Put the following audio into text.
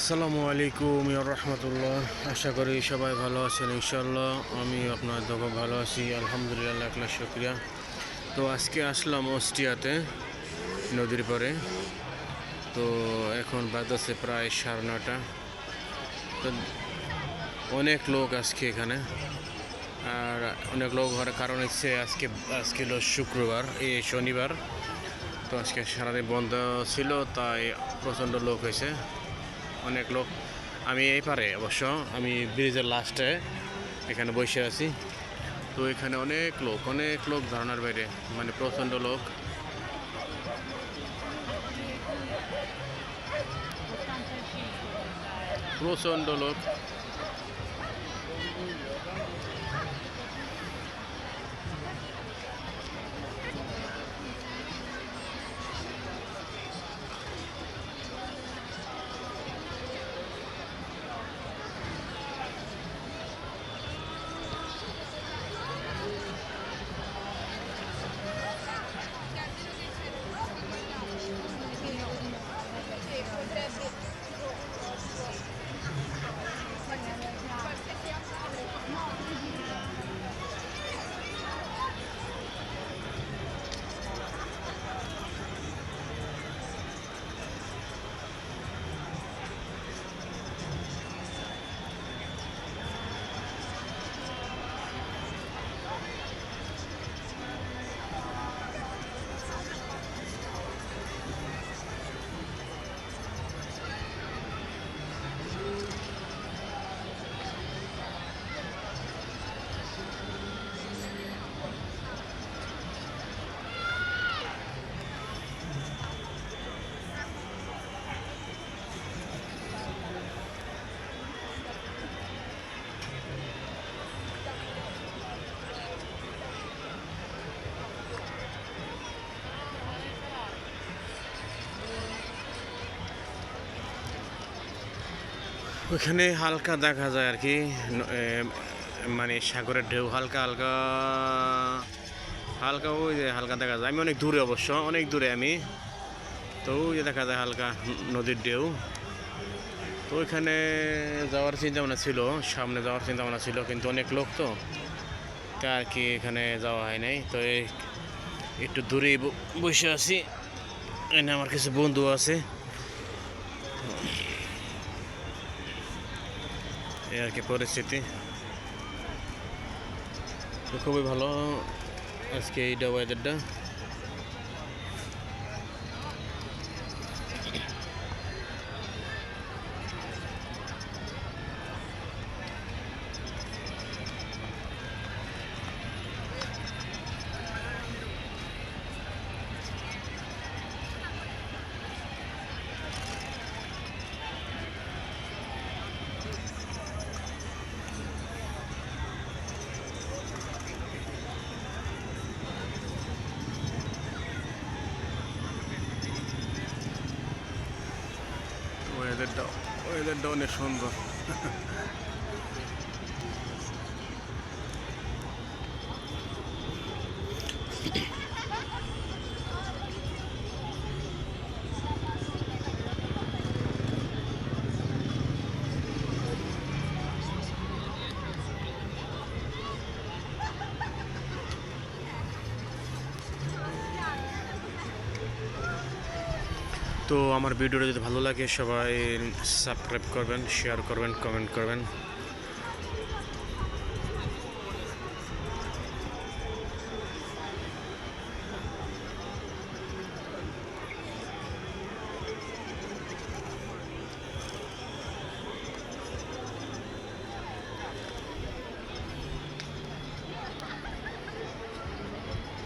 আসসালামু আলাইকুম রহমতুল্লাহ। আশা করি সবাই ভালো আছেন ইনশাল্লাহ। আমি আপনার দেখো ভালো আছি আলহামদুলিল্লাহ, এক লাখ শুক্রিয়া। তো আজকে আসলাম অস্ট্রিয়াতে নদীর পরে। তো এখন বাজছে প্রায় 9:30। তো অনেক লোক আজকে এখানে, আর অনেক লোক হওয়ার কারণ হচ্ছে আজকে হলো শুক্রবার, শনিবার। তো আজকে সারাদিন বন্ধ ছিল, তাই প্রচণ্ড লোক হয়েছে, অনেক লোক। আমি এই পারে অবশ্য, আমি ব্রিজের লাস্টে এখানে বসে আছি। তো এখানে অনেক লোক ধারণার বাইরে, মানে প্রচণ্ড লোক। প্রচণ্ড লোক। ওইখানে হালকা দেখা যায় আর কি, মানে সাগরের ঢেউ হালকা হালকা হালকা, ওই যে হালকা দেখা যায়। আমি অনেক দূরে, অবশ্য অনেক দূরে আমি। তো ওই যে দেখা যায় হালকা নদীর ঢেউ। তো ওইখানে যাওয়ার চিন্তা ভাবনা ছিল, সামনে যাওয়ার চিন্তা ভাবনা ছিল, কিন্তু অনেক লোক তো, তা আর কি এখানে যাওয়া হয় নাই। তো একটু দূরেই বসে আছি। এখানে আমার কিছু বন্ধু আছে, এই আর কি পরিস্থিতি। তো খুবই ভালো আজকে এইটা ওয়েদারটা। ওয়েদারটা অনেক সুন্দর। তো আমার ভিডিওটা যদি ভালো লাগে সবাই সাবস্ক্রাইব করবেন, শেয়ার করবেন, কমেন্ট করবেন।